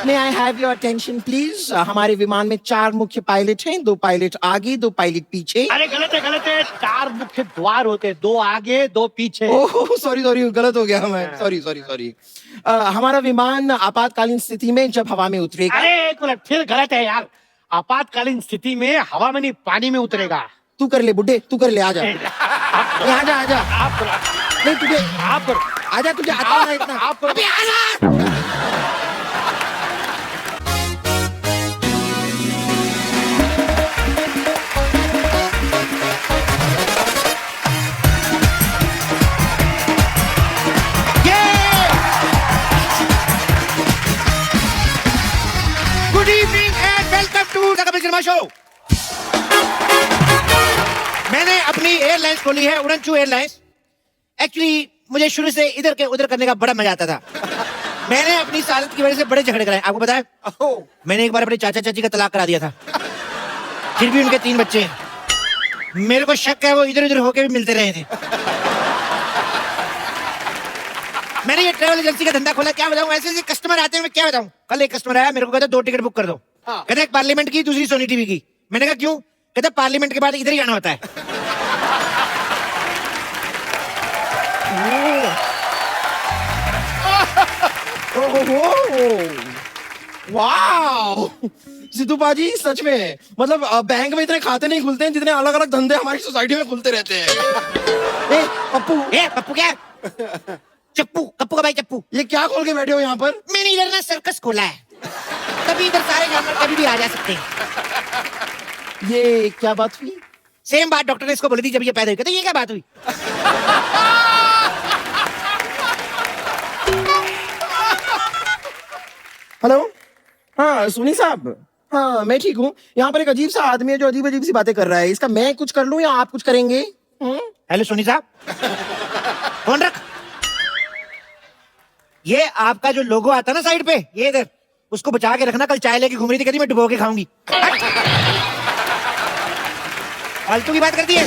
May I have your attention, please? हमारे विमान में 4 मुख्य पायलट हैं, 2 पायलट आगे, 2 पायलट पीछे। अरे गलत है 4 मुख्य द्वार होते हैं, 2 आगे 2 पीछे। ओह सॉरी गलत हो गया मैं, सॉरी। हमारा विमान आपातकालीन स्थिति में जब हवा में उतरेगा। अरे एक मिनट, फिर गलत है यार। आपातकालीन स्थिति में हवा में नहीं, पानी में उतरेगा। तू कर ले बुड्ढे, तू कर ले, आजा आजा। आप नहीं तुझे, आप करो। आजा, तुझे आता है इतना। आप करो। अबे आजा। Good evening and welcome to the Kapil Sharma show. मैंने अपनी एयरलाइंस खोली है, उड़नचू एयरलाइंस। एक्चुअली मुझे शुरू से इधर के उधर करने का बड़ा मजा आता था। मैंने अपनी सालत की वजह से बड़े झगड़े कराए, आपको पता है? मैंने एक बार अपने चाचा चाची का तलाक करा दिया था, फिर भी उनके 3 बच्चे हैं। मेरे को शक है वो इधर उधर होके भी मिलते रहे थे। मैंने ये ट्रैवल एजेंसी का धंधा खोला, क्या बताऊं, ऐसे कस्टमर आते हैं, मैं क्या बताऊं। कल एक कस्टमर आया, मेरे को कहता 2 टिकट बुक कर दो। कहता एक पार्लियामेंट की, दूसरी सोनी टीवी की। मैंने कहा क्यों? कहता पार्लियामेंट के बाद इधर ही आना होता है। वाओ सिद्धू पाजी, सच में मतलब बैंक में इतने खाते नहीं खुलते हैं जितने अलग अलग धंधे हमारी सोसाइटी में खुलते रहते हैं। पप्पू क्या? चप्पू, कप्पू का भाई चप्पू। ये क्या खोल के बैठे हो यहाँ पर? मैंने इधर ना सर्कस खोला है, तभी इधर सारे जानवर कभी भी आ जा सकते हैं। ये क्या बात हुई? सेम बात डॉक्टर ने इसको बोली थी जब ये पैदा हुई। कहते ये क्या बात हुई? हेलो, हाँ सोनी साहब, हाँ मैं ठीक हूँ। यहाँ पर एक अजीब सा आदमी है जो अजीब सी बातें कर रहा है। इसका मैं कुछ कर लूँ या आप कुछ करेंगे? हेलो सोनी साहब, फोन रख। ये आपका जो लोगो आता है ना साइड पे, ये इधर, उसको बचा के रखना। कल चाय लेके घूम रही थी, कहती मैं डुबो के खाऊंगी। फालतू की बात करती है।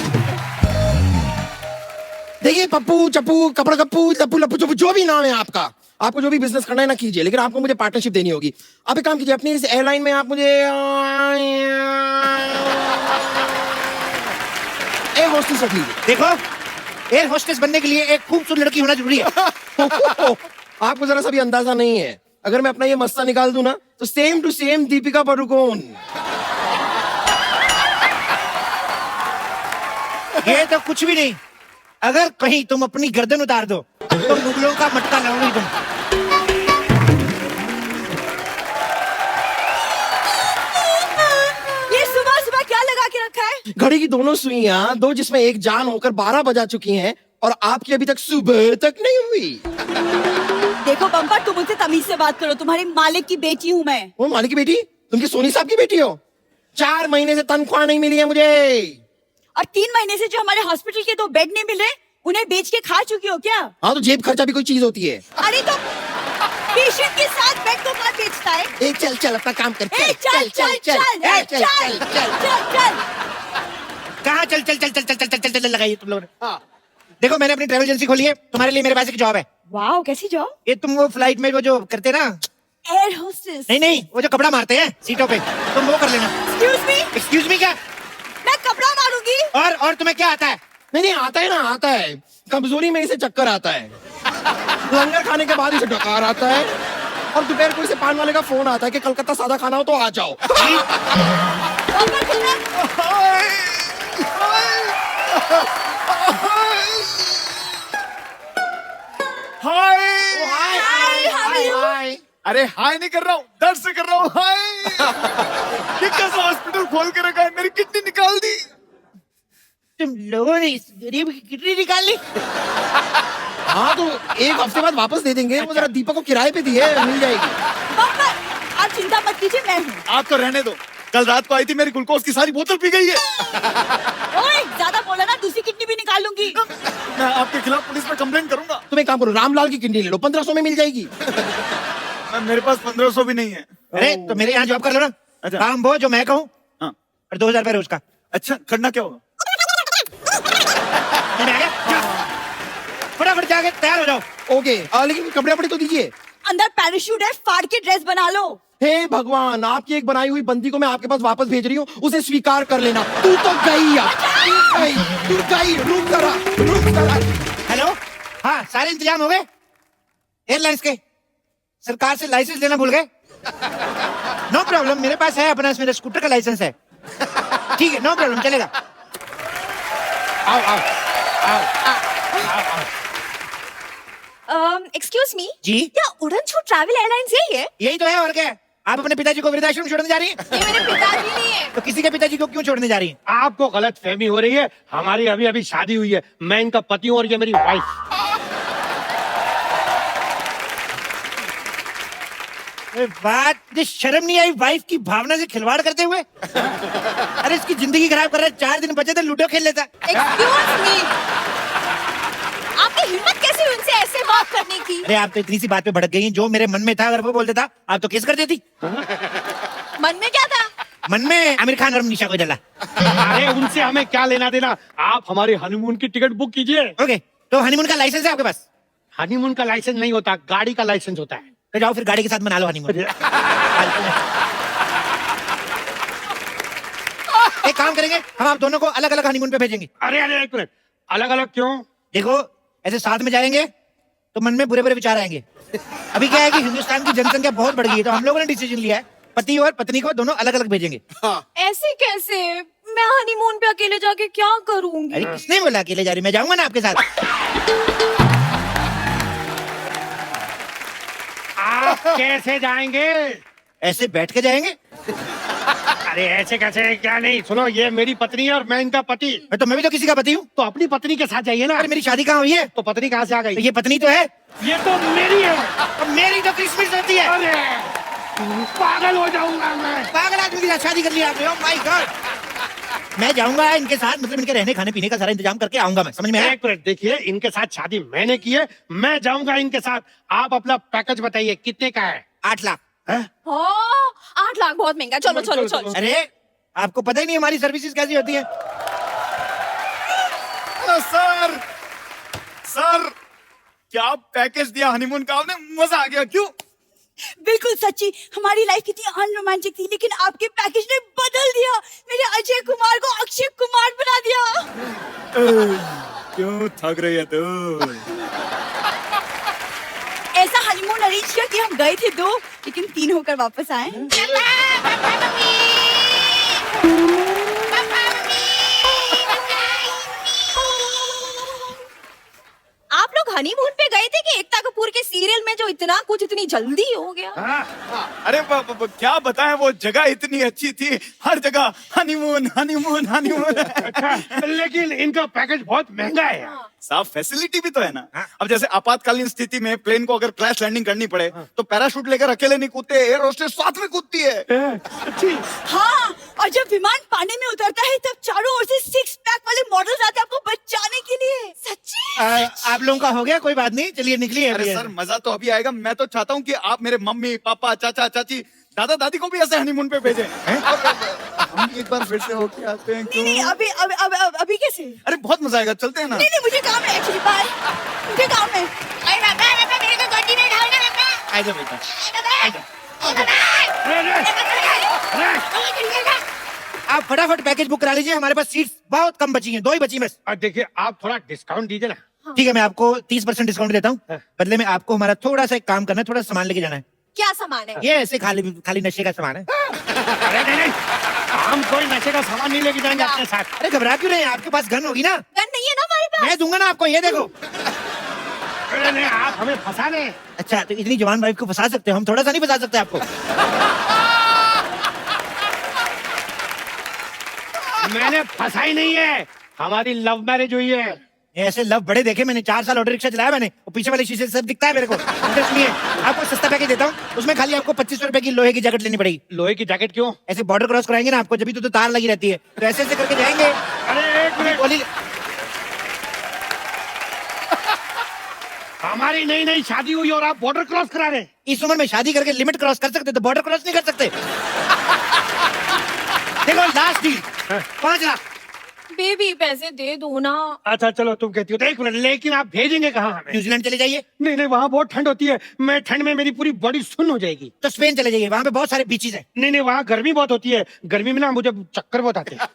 देखिए पप्पू चप्पू कपड़ा कप्पू लप्पू लप्पू चप्पू जो भी नाम है आपका, आपको जो भी बिजनेस करना है ना कीजिए, लेकिन आपको मुझे पार्टनरशिप देनी होगी। आप एक काम कीजिए, अपनी इस एयरलाइन में आप मुझे एयर होस्टेस रख लीजिए। देखो, एयर होस्टेस बनने के लिए एक खूबसूरत लड़की होना जरूरी है। आपको जरा सा भी अंदाजा नहीं है, अगर मैं अपना ये मस्ता निकाल दूं ना तो same to same Deepika Padukone. ये तो कुछ भी नहीं। अगर कहीं तुम अपनी गर्दन उतार दो तो मुगलों का मटका लाओगी तुम। ये सुबह सुबह क्या लगा के रखा है? घड़ी की दोनों सुइयां, 2 जिसमें एक जान होकर 12 बजा चुकी हैं और आपकी अभी तक सुबह तक नहीं हुई। देखो बम्पर, तुम मुझसे तमीज से बात करो। तुम्हारे मालिक की बेटी हूँ मैं। वो मालिक की बेटी? तुम की सोनी साहब की बेटी हो? 4 महीने से तनख्वाह नहीं मिली है मुझे। और 3 महीने से जो हमारे हॉस्पिटल के 2 बेड नहीं मिले, उन्हें बेच के खा चुकी हो क्या? हाँ तो जेब खर्चा भी कोई चीज होती है। अरे तो पेशेंट के साथ बेड को कौन बेचता है? ए, चल अपना काम कर। चल। कहाँ चल लगाइए तुम लोगों ने। हाँ। देखो, मैंने अपनी ट्रैवल एजेंसी खोली है, तुम्हारे लिए मेरे पास एक जॉब है। वाओ, कैसी जॉब? ये तुम वो फ्लाइट में वो जो करते ना, एयर होस्टेस। नहीं, वो जो कपड़ा मारते हैं सीटों पे, तुम वो कर लेना। एक्सक्यूज मी क्या? मैं कपड़ा मारूंगी। और तुम्हें क्या आता है? नहीं आता है ना, आता है। कमजोरी में इसे चक्कर आता है, लंगर खाने के बाद इसे डकार आता है, और दोपहर को इसे पान वाले का फोन आता है कि कलकत्ता सादा खाना हो तो आ जाओ। हाय। अरे हाय नहीं कर रहा हूँ, दर्द से कर रहा हूँ हाय। ये कैसा हॉस्पिटल खोल के रखा है, मेरी किडनी निकाल दी। तुम लोगों ने इस गरीब की किडनी निकाल ली? हाँ तो 1 हफ्ते बाद वापस दे देंगे। वो जरा दीपक को किराए पे दी है, मिल जाएगी। बम्पर, आप चिंता मत कीजिए, मैं हूँ। आप तो रहने दो, कल रात को आई थी, मेरी ग्लूकोज की सारी बोतल पी गई है। ओए, ज्यादा बोला ना, दूसरी किडनी भी निकाल लूंगी। मैं आपके खिलाफ पुलिस में कंप्लेंट करूंगा। तुम एक काम करो, रामलाल की किडनी ले लो, 1500 में मिल जाएगी। मेरे पास 1500 भी नहीं है। अरे तो मेरे यहाँ जॉब कर लो ना। अच्छा। काम वो जो मैं कहूँ, हाँ। और 2000 रुपए रोज का। अच्छा, करना क्या होगा? फटाफट जाके तैयार हो जाओ। ओके, लेकिन कपड़े वपड़े तो दीजिए। अंदर पैराशूट है, फाड़ के ड्रेस बना लो। हे भगवान, आपकी एक बनाई हुई बंदी को मैं आपके पास वापस भेज रही हूँ, उसे स्वीकार कर लेना। तू तो गई यार, तू गई। रुक जरा। हेलो, हाँ सारे इंतजाम हो गए एयरलाइंस के? सरकार से लाइसेंस लेना भूल गए? नो प्रॉब्लम, मेरे पास है अपना, मेरे स्कूटर का लाइसेंस है। ठीक है, नो प्रॉब्लम, चलेगा। आओ आओ आओ एक्सक्यूज मी जी? क्या उड़न छू ट्रैवल एयरलाइंस यही है? यही तो है, और क्या है? आप अपने पिताजी को वृद्धाश्रम छोड़ने जा रही हैं? ये मेरे पिताजी नहीं है। तो किसी के पिताजी को क्यों छोड़ने जा रही हैं? आपको गलत फहमी हो रही है। हमारी अभी अभी शादी हुई है। मैं इनका पति हूँ और ये मेरी वाइफ। बात, मुझे शर्म नहीं आई वाइफ की भावना से खिलवाड़ करते हुए? अरे इसकी जिंदगी खराब कर रहा है। 4 दिन बचे थे, लूडो खेल लेता। एक्सक्यूज मी, आपकी हिम्मत कैसे हुई उनसे ऐसे बात करने की? अरे आप तो इतनी सी बात पे भड़क गई। जो मेरे मन में था अगर वो बोल देता, आप तो केस कर देती। मन में क्या था? मन में आमिर खान और निशा को जला। अरे उनसे हमें क्या लेना देना। आप हमारी हनीमून की टिकट बुक कीजिए। ओके, तो हनीमून का लाइसेंस है आपके पास? हनीमून का लाइसेंस नहीं होता, गाड़ी का लाइसेंस होता है। तो जाओ फिर गाड़ी के साथ मना लो हनीमून। एक काम करेंगे, हम आप दोनों को अलग अलग हनीमून पे भेजेंगे। अरे अरे एक मिनट, अलग अलग क्यों? देखो, ऐसे साथ में जाएंगे तो मन में बुरे बुरे विचार आएंगे। अभी क्या है कि हिंदुस्तान की जनसंख्या बहुत बढ़ गई है, तो हम लोगों ने डिसीजन लिया है पति और पत्नी को दोनों अलग अलग भेजेंगे। ऐसे कैसे? मैं हनीमून पे अकेले जाके क्या करूंगी? अरे किसने बोला अकेले जा रही? मैं जाऊंगा ना आपके साथ। आप कैसे जाएंगे? ऐसे बैठ के जाएंगे? अरे ऐसे कैसे? क्या नहीं, सुनो, ये मेरी पत्नी है और मैं इनका पति। तो मैं भी तो किसी का पति हूँ। तो अपनी पत्नी के साथ जाइए ना। अरे मेरी शादी कहाँ हुई है? तो पत्नी कहाँ से आ तो गई? ये पत्नी तो है। ये तो मेरी है। और मेरी तो क्रिसमस होती है। अरे पागल हो जाऊंगा मैं। पागल आदमी के साथ शादी कर लिया आपने। Oh my God. मैं जाऊंगा इनके साथ, मतलब इनके रहने खाने पीने का सारा इंतजाम करके आऊंगा मैं। समझ में आया? एक मिनट देखिए, इनके साथ शादी मैंने की है, मैं जाऊंगा इनके साथ। आप अपना पैकेज बताइए, कितने का है? 8 लाख। हाँ, 8 लाख बहुत महंगा। चलो चलो चलो। अरे आपको पता ही नहीं हमारी सर्विसेज कैसी होती है। सर सर, क्या पैकेज दिया हनीमून का आपने, मजा आ गया। क्यों? बिल्कुल सच्ची, हमारी लाइफ कितनी अनरोमांटिक थी, लेकिन आपके पैकेज ने बदल दिया। मेरे अजय कुमार को अक्षय कुमार बना दिया। क्यों थक रही है तू? ऐसा हनीमून अरेंज किया कि हम गए थे 2, लेकिन 3 होकर वापस आए। आप लोग हनीमून पे गए थे कि एकता कपूर के सीरियल में जो इतना कुछ इतनी जल्दी हो गया? अरे क्या बताएं, वो जगह इतनी अच्छी थी, हर जगह हनीमून हनीमून हनीमून। लेकिन इनका पैकेज बहुत महंगा है यार। साफ फैसिलिटी भी तो है ना। अब जैसे आपातकालीन स्थिति में प्लेन को अगर क्रैश लैंडिंग करनी पड़े तो पैराशूट लेकर अकेले नहीं कूदते, एयर होस्टेस साथ में कूदती है। हाँ, और जब विमान पानी में उतरता है तब चारों ओर से 6 पैक वाले मॉडल्स आते हैं आपको बचाने के लिए। सच्ची? आप लोगों का हो गया, कोई बात नहीं, चलिए निकलिए। अरे सर, मजा तो अभी आएगा। मैं तो चाहता हूँ कि आप मेरे मम्मी पापा चाचा चाची दादा दादी को भी ऐसे हनीमून पे भेजें। हम भी एक बार फिर से होके आते हैं। नहीं नहीं, अभी अभी अभी अभी कैसे? अरे बहुत मजा आएगा, चलते हैं ना। नहीं नहीं, मुझे काम है एक्चुअली। बाय, मुझे काम है। अरे पापा मेरे को गोदी में उठाओ ना पापा। आइए बेटा। आप फटाफट पैकेज बुक करा लीजिए, हमारे पास सीट्स बहुत कम बची हैं, 2 ही बची बस। देखिए, आप थोड़ा डिस्काउंट दीजिए ना। ठीक है, मैं आपको 30% डिस्काउंट देता हूँ। बदले में आपको हमारा थोड़ा सा एक काम करना है, थोड़ा सामान लेके जाना है। क्या सामान है? ये ऐसे खाली खाली नशे का सामान है। अरे नहीं नहीं, हम कोई नशे का सामान नहीं लेके जाएंगे अपने साथ। अरे घबरा क्यों रहे हैं? आपके पास गन होगी ना? गन नहीं है ना हमारे पास? मैं दूंगा ना आपको, ये देखो। अरे नहीं, आप हमें फंसा रहे हैं। अच्छा, तो इतनी जवान वाइफ को फंसा सकते हो, हम थोड़ा सा नहीं फंसा सकते आपको? मैंने फंसाई नहीं है, हमारी लव मैरिज हुई है। ऐसे लव बड़े देखे मैंने, 4 साल ऑटो रिक्शा चलाया मैंने, और पीछे वाले शीशे से सब दिखता है मेरे को। इसलिए आपको सस्ता पैकेज देता हूँ, उसमें खाली आपको 2500 रुपए की लोहे की जैकेट लेनी पड़ेगी। लोहे की जैकेट क्यों? ऐसे बॉर्डर क्रॉस कराएंगे ना आपको, जब भी तो तार लगी रहती है, तो ऐसे ऐसे करके जाएंगे। अरे एक मिनट, गोली हमारी नई नई शादी हुई और आप बॉर्डर क्रॉस करा रहे हैं। इस उम्र में शादी करके लिमिट क्रॉस कर सकते, तो बॉर्डर क्रॉस नहीं कर सकते। देखो लास्ट डील 5 लाख। बेबी पैसे दे दो ना। अच्छा चलो तुम कहती हो तो 1 मिनट, लेकिन आप भेजेंगे कहाँ हमें? न्यूजीलैंड चले जाइए, नहीं नहीं, वहाँ बहुत ठंड होती है, मैं ठंड में मेरी पूरी बॉडी सुन्न हो जाएगी। तो स्पेन चले जाइए, वहां पे बहुत सारे बीचेस हैं। नहीं नहीं, वहाँ गर्मी बहुत होती है, गर्मी में ना मुझे चक्कर बहुत आते हैं।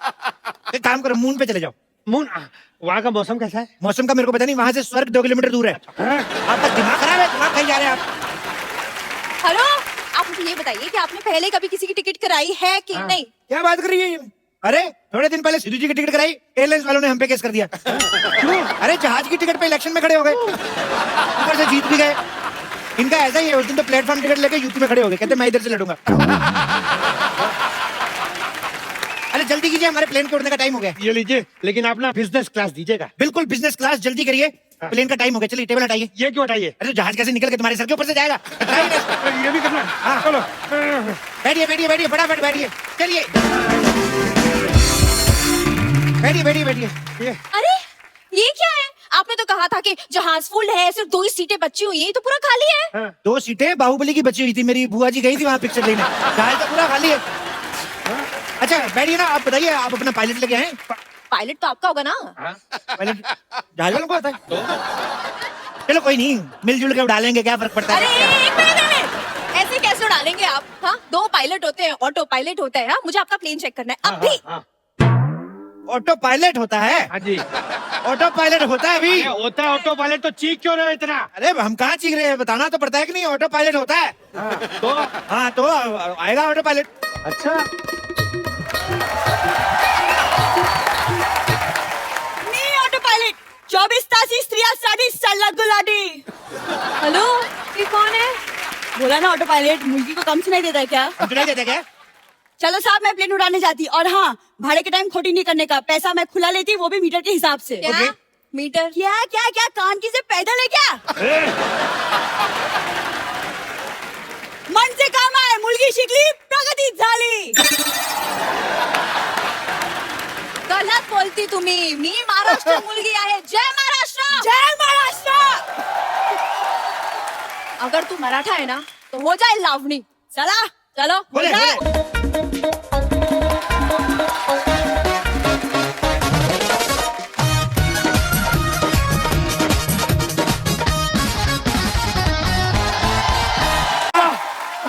एक काम करो, मून पे चले जाओ। मून, वहाँ का मौसम कैसा है? मौसम का मेरे को पता नहीं, वहां से स्वर्ग 2 किलोमीटर दूर है। हाँ? आपका दिमाग खराब है, दिमाग कहीं जा रहे हैं आप। हेलो, आप मुझे ये बताइए कि आपने पहले कभी किसी की टिकट कराई है कि नहीं? क्या बात कर रही है ये? अरे थोड़े दिन पहले सिद्धू जी की टिकट कराई, एयरलाइंस वालों ने हम पे केस कर दिया। क्यों? अरे जहाज की टिकट पे इलेक्शन में खड़े हो गए, ऊपर से जीत भी गए। इनका ऐसा ही है, उस दिन तो प्लेटफॉर्म टिकट लेके यूपी में खड़े हो गए, कहते मैं इधर से लड़ूंगा। अरे जल्दी कीजिए, हमारे प्लेन के उड़ने का टाइम हो गया। ये लीजिए, लेकिन आप ना बिजनेस क्लास दीजिएगा। बिल्कुल बिजनेस क्लास, जल्दी करिए, प्लेन का टाइम हो गया। चलिए टेबल हटाइए। ये क्यों हटाइए? अरे तो जहाज कैसे निकल के तुम्हारे सर के ऊपर से जाएगा? हटाइए। ये भी करना है? हाँ। चलो। बैठिए बैठिए बैठिए, फटाफट बैठिए, चलिए बैठिए बैठिए बैठिए। ये अरे ये क्या है? आपने तो कहा था कि जहाज फुल है, सिर्फ 2 ही सीटें बची हुई हैं, तो पूरा खाली है। हाँ। 2 सीटें बाहुबली की बची हुई थी, मेरी बुआ जी गई थी वहाँ पिक्चर देखने, जहाज तो पूरा खाली है। अच्छा बैठिए ना, आप बताइए, आप अपना पायलट लेके आए? पायलट तो आपका होगा ना? पायलट जहाज वालों को आता है। चलो कोई नहीं, मिलजुल के उड़ा लेंगे, क्या फर्क पड़ता अरे है। एक मिनट, ऐसे कैसे उड़ालेंगे आप? हाँ, 2 पायलट होते हैं, ऑटो पायलट होता है। हाँ, मुझे आपका प्लेन चेक करना है अभी। हाँ, ऑटो पायलट होता है? हाँ जी। ऑटो पायलट होता है अभी? अरे होता है ऑटो पायलट, तो चीख क्यों रहे हो इतना? अरे हम कहाँ चीख रहे हैं, बताना तो पड़ता है कि नहीं, ऑटो पायलट होता है। तो हाँ तो आएगा ऑटो पायलट। अच्छा, नहीं ऑटो पायलट, 24 तासी स्त्रिया साडी सल्ला गुलाडी। हेलो, ये कौन है? बोला ना ऑटो पायलट, मुर्गी को कम सुनाई देता है क्या? हम सुनाई देते क्या? चलो साहब, मैं प्लेन उड़ाने जाती। और हाँ, भाड़े के टाइम खोटी नहीं करने का, पैसा मैं खुला लेती, वो भी मीटर के हिसाब से। ओके। मीटर? क्या क्या क्या, कान की से पैदल है क्या? मन से काम आहे, मुलगी शिकली, प्रगती झाली। गलत बोलती तुम्ही, मी महाराष्ट्र मुलगी आहे। जय महाराष्ट्र, जय महाराष्ट्र। अगर तू मराठा है ना, तो हो जाए लावणी। चला चलो, हो बोले, जाए।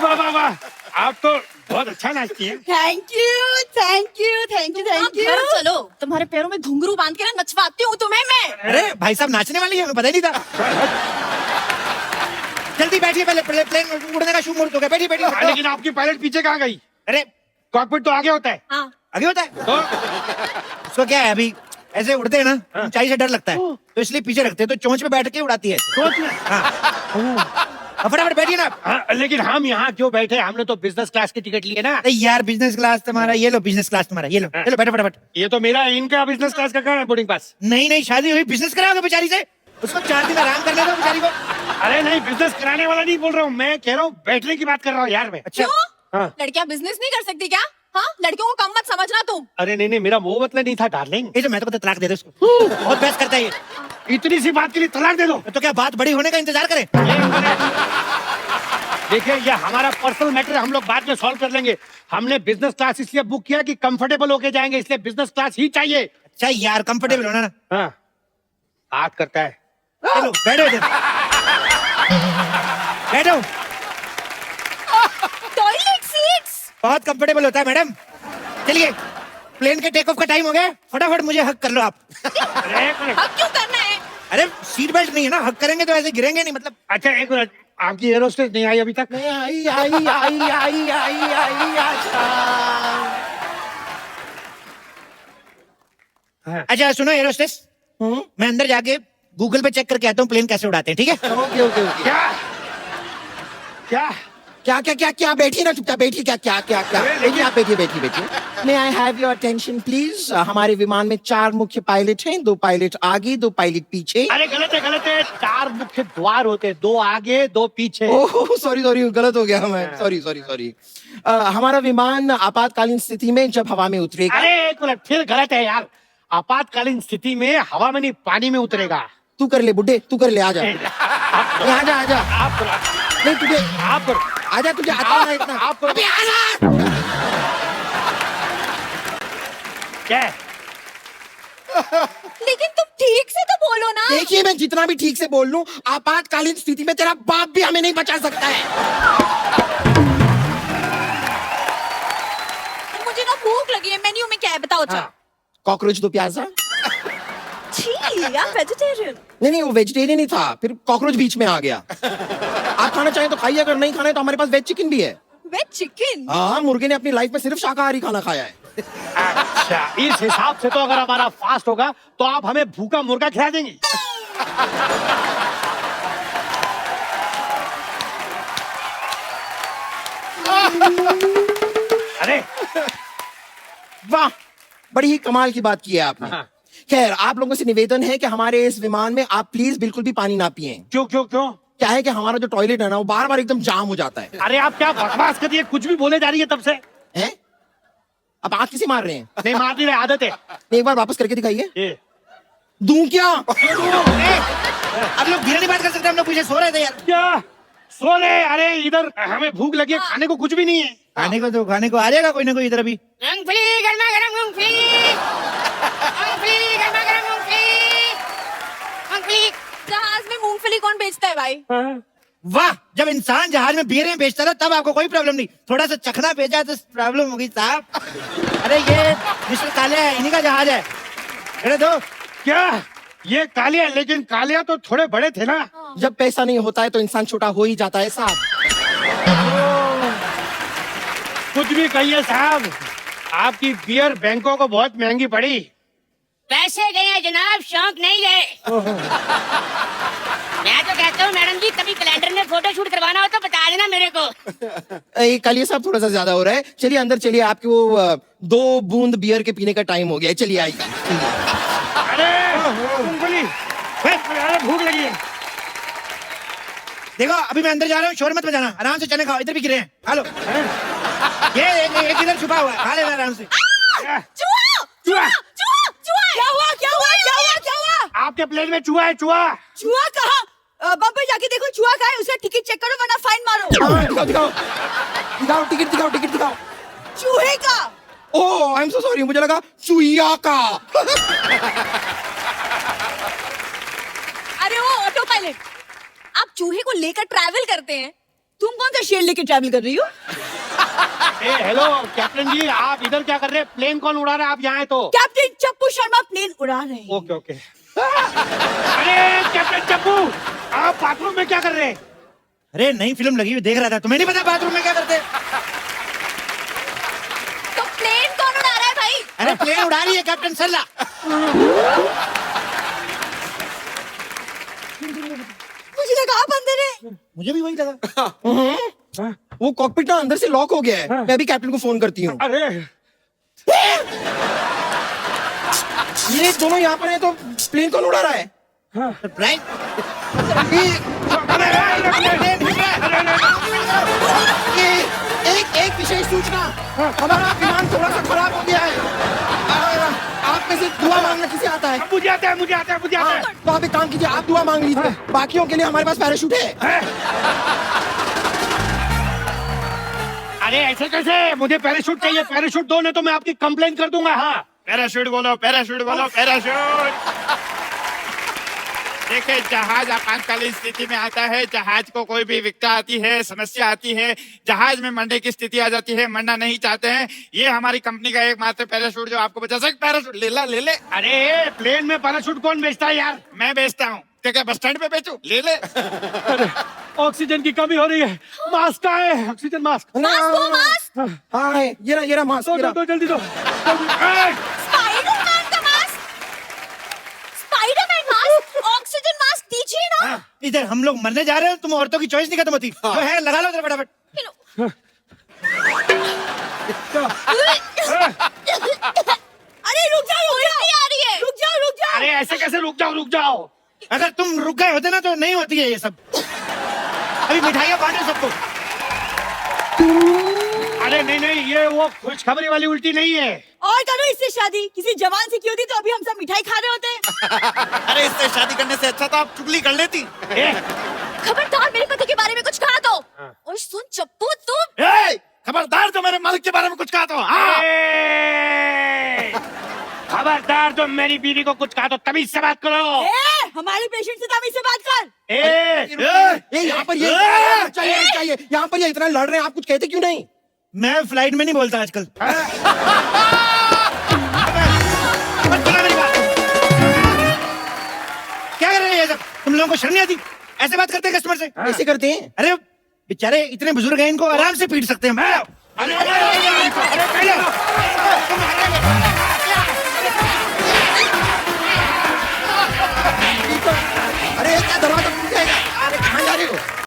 वाह वाह वाह, आप तो बहुत अच्छा नाचती हैं। Thank you thank you thank you thank you. चलो, तुम्हारे पैरों में घुंघरू बांध के ना नचवाती हूँ तुम्हें मैं। अरे भाई साहब नाचने वाली है, हमें पता ही नहीं था। जल्दी बैठिए, पहले प्लेन उड़ने का शुभ मुहूर्त हो गया, बैठिए बैठिए। हाँ, लेकिन आपकी पायलट पीछे कहाँ गई? अरे कॉकपिट तो आगे होता है। हाँ, आगे होता है तो उसको क्या है, अभी ऐसे उड़ते हैं ना, ऊंचाई से डर लगता है, तो इसलिए पीछे रखते हैं, तो चोंच पे बैठ के उड़ाती है। सोच में। अब फटाफट बैठिए ना। हाँ, लेकिन हम यहाँ क्यों बैठे? हमने तो बिजनेस क्लास की टिकट ली है ना। अरे यार बिजनेस क्लास तुम्हारा, ये लो बिजनेस क्लास तुम्हारा, ये लो, चलो बैठो फटाफट। ये तो मेरा है, इनका बिजनेस क्लास का कहाँ है बोर्डिंग पास? नहीं नहीं, शादी हुई, बिजनेस कराओगे बेचारी से, उसको 4 दिन आराम करने दो बेचारी को। अरे नहीं, बिजनेस कराने वाला नहीं बोल रहा हूँ मैं, कह रहा हूँ बैठने की बात कर रहा हूँ यार मैं। अच्छा हाँ। लड़कियां बिजनेस नहीं कर सकती क्या? हाँ, लड़कियों को कम मत समझना तुम। अरे नहीं नहीं, मेरा वो मतलब नहीं था डार्लिंग। ये तो मैं तो कहता तलाक दे दो इसको, बहुत बहस करता है ये। इतनी सी बात के लिए तलाक दे दो? तो क्या बात बड़ी होने का इंतजार करें? देखिए, ये हमारा पर्सनल मैटर है, हम लोग बाद में सॉल्व कर लेंगे। हमने बिजनेस क्लास इसलिए बुक किया कि कंफर्टेबल होके जाएंगे, इसलिए बिजनेस क्लास ही चाहिए। अच्छा यार कंफर्टेबल होना ना। हाँ, बात करता है। चलो बैठो इधर, बैठो। Toilet seats. बहुत कंफर्टेबल होता है मैडम। चलिए प्लेन के टेक ऑफ का टाइम हो गया, फटाफट मुझे हक कर लो आप। अरे एक मिनट। अब क्यों करना है? अरे सीट बेल्ट नहीं है ना, हक करेंगे तो ऐसे गिरेंगे नहीं, मतलब। अच्छा एक मिनट, आपकी एयर होस्टेस नहीं आई अभी तक? नहीं आई आई आई आई आई आई अच्छा। हाँ। अच्छा सुनो एयर होस्टेस, मैं अंदर जाके गूगल पे चेक करके आता हूँ प्लेन कैसे उड़ाते हैं, ठीक है? Okay okay okay. क्या क्या क्या क्या क्या क्या बैठिए ना, चुपचाप बैठिए। क्या क्या क्या क्या बैठिए, आप बैठिए बैठिए बैठिए। May I have your attention please. हमारे विमान में 4 मुख्य पायलट हैं, 2 पायलट आगे, 2 पायलट पीछे। अरे गलत है गलत है, 4 मुख्य द्वार होते हैं, 2 आगे 2 पीछे। ओह सॉरी सॉरी, गलत हो गया मैं, सॉरी सॉरी सॉरी। हमारा विमान आपातकालीन स्थिति में जब हवा में उतरेगा। अरे एक मिनट, फिर गलत है यार। आपातकालीन स्थिति में हवा में नहीं, पानी में उतरेगा। तू कर ले बुड्ढे, तू कर ले, आजा आजा आजा। आप करो, नहीं तुझे, आप करो, आजा, तुझे आता है इतना। आप करो। अबे आजा। क्या है? लेकिन तुम ठीक से तो बोलो ना। देखिए मैं जितना भी ठीक से बोल लूं, आपातकालीन स्थिति में तेरा बाप भी हमें नहीं बचा सकता है। मुझे ना भूख लगी है, मेन्यू में क्या है बताओ। अच्छा कॉकरोच दो प्याजा। छी, आप वेजिटेरियन। नहीं वो वेजिटेरियन ही था, फिर कॉकरोच बीच में आ गया। आप खाना चाहें तो खाइए, अगर नहीं खाना है तो हमारे पास वेज चिकन भी है। Veg chicken? हाँ, मुर्गे ने अपनी लाइफ में सिर्फ शाकाहारी खाना खाया है। अच्छा, इस हिसाब से तो अगर हमारा फास्ट होगा तो आप हमें भूखा मुर्गा खिला देंगी। अरे वाह, बड़ी ही कमाल की बात की है आपने। हाँ। खैर, आप लोगों से निवेदन है कि हमारे इस विमान में आप प्लीज बिल्कुल भी पानी ना पिएं। क्यों क्यों क्यों? क्या है कि हमारा जो टॉयलेट है ना, वो बार बार एकदम जाम हो जाता है। अरे आप क्या बकवास कर रही है, कुछ भी बोले जा रही है तब से। हैं? अब आंख किसे मार रहे हैं? नहीं मार नहीं रहे, आदत है। एक बार वापस करके दिखाइए। ये दूं क्या? अब लोग धीरे नहीं बात कर सकते, हम लोग पीछे सो रहे थे यार। क्या सो रहे? अरे इधर हमें भूख लगी है, खाने को कुछ भी नहीं है। खाने को आ जाएगा कोई ना कोई इधर अभी। मूंगफली गर्मा गर्म मूंगफली, मूंगफली गर्मा गर्म मूंगफली, मूंगफली। जहाज में मूंगफली कौन बेचता है भाई? वाह, जब इंसान जहाज में बियरें बेचता था तब आपको कोई प्रॉब्लम नहीं, थोड़ा सा चखना बेचा तो प्रॉब्लम हो गई साहब। अरे ये मिस्टर काले है, इन्हीं का जहाज है। अरे दो क्या ये कालिया? लेकिन कालिया तो थोड़े बड़े थे ना। जब पैसा नहीं होता है तो इंसान छोटा हो ही जाता है साहब। कुछ भी कहिए साहब, आपकी बियर बैंकों को बहुत महंगी पड़ी। पैसे गए हैं जनाब, शौक नहीं गए। मैं तो कहता हूँ मैडम जी, कभी कैलेंडर में फोटो शूट करवाना हो तो बता देना मेरे को। कल ये सब थोड़ा सा ज्यादा हो रहा है। चलिए अंदर चलिए, आपकी वो 2 बूंद बियर के पीने का टाइम हो गया है। चलिए आइए। अरे मूंगफली, अरे भूख लगी है। देखो, अभी मैं अंदर जा रहा हूँ, शोर मत बजाना, आराम से चने खाओ, इधर भी गिरे हैं, खा लो। ये एक इधर छुपा हुआ है, खा लेना आराम से। चूहा! चूहा! चूहा! चूहा! क्या हुआ? क्या हुआ? क्या हुआ? क्या हुआ? आपके प्लेन में चूहा है, चूहा। चूहा कहाँ? बम्बई जाके देखो चूहा कहाँ है, उसका टिकट चेक करो वरना फाइन मारो। हाँ, दिखाओ दिखाओ दिखाओ, टिकट दिखाओ, टिकट दिखाओ। चूहे का? ओह आई एम सो सॉरी, मुझे लगा चुईया का। अरे वो ऑटो पायलट, आप चूहे को लेकर ट्रैवल करते हैं, तुम कौन सा शेर लेकर ट्रैवल कर रही हो? हेलो कैप्टन जी, आप इधर क्या कर रहे हैं? प्लेन कौन उड़ा रहा है? आप यहाँ आए तो। कैप्टन चप्पू शर्मा प्लेन उड़ा रहे हैं। Okay okay. अरे कैप्टन चप्पू, आप बाथरूम में क्या कर रहे हैं? अरे नई फिल्म लगी हुई देख रहा था, तुम्हें नहीं पता बाथरूम में क्या करते? तो प्लेन कौन उड़ा रहा है भाई? अरे प्लेन उड़ा रही है कैप्टन सल्ला। मुझे लगा आप अंदर है। मुझे भी वही लगा। वो कॉकपिट ना अंदर से लॉक हो गया है। मैं अभी कैप्टन को फोन करती हूँ। अरे ये दोनों यहाँ पर हैं तो प्लेन कौन उड़ा रहा है? सरप्राइज। ये एक विशेष सूचना, हमारा विमान थोड़ा सा खराब हो गया है। आप में से दुआ मांगना किसे आता है? मुझे आता है, मुझे आता है, मुझे आता है। तो आप एक काम कीजिए, आप दुआ मांग लीजिए। बाकियों के लिए हमारे पास पैराशूट है। अरे ऐसे कैसे? मुझे पैराशूट चाहिए, पैराशूट दो, नहीं तो मैं आपकी कंप्लेन कर दूंगा। हाँ पैराशूट बोलो, पैराशूट बोलो, पैराशूट। देखिए, जहाज आपातकालीन स्थिति में आता है, जहाज को कोई भी विकटा आती है, समस्या आती है, जहाज में मरने की स्थिति आ जाती है, मरना नहीं चाहते हैं, ये हमारी कंपनी का एकमात्र पैराशूट जो आपको बचा सकता। पैराशूट ले ला, ले ले। अरे प्लेन में पैराशूट कौन बेचता है यार? मैं बेचता हूँ, क्या बस स्टैंड पे बेचूं? ले ले। ऑक्सीजन की कमी हो रही है, मास्क का है, ऑक्सीजन मास्क। हाँ है, ये रहा मास्क। दो जल्दी दो। स्पाइडरमैन का mask, Spiderman mask, oxygen mask दीजिए ना। इधर हम लोग मरने जा रहे हैं, तुम औरतों की चॉइस नहीं खत्म होती। जो है लगा लो इधर फटाफट। अरे रुक जाओ, उल्टी आ रही है। रुक जाओ, रुक जाओ। अरे ऐसे कैसे? रुक जाओ, रुक जाओ। अगर तुम रुक गए होते ना तो नहीं होती है ये सब। अभी मिठाइयाँ बांटे सबको। अरे नहीं नहीं, ये वो खुशखबरी वाली उल्टी नहीं है। और करो इससे शादी, किसी जवान से की होती तो अभी हम सब मिठाई खा रहे होते। अरे इससे शादी करने से अच्छा तो आप चुगली कर लेती। खबरदार मेरे पति के बारे में कुछ कहा तो। और सुन चप्पू, तुम खबरदार जो मेरे मालिक के बारे में कुछ कहा तो। हाँ। खबरदार, जो मेरी बीवी को कुछ कहा तो तमीज से बात करो। हमारे पेशेंट से तमीज से बात कर। ये यहाँ पर ये चाहिए, यहाँ पर ये इतना लड़ रहे हैं, आप कुछ कहते क्यों नहीं? मैं फ्लाइट में नहीं बोलता आजकल। क्या कर रहे हैं ये सब? तुम लोगों को शर्म नहीं आती? ऐसे बात करते हैं कस्टमर से? ऐसे करते हैं? अरे बेचारे इतने बुजुर्ग हैं, इनको आराम से पीट सकते हैं।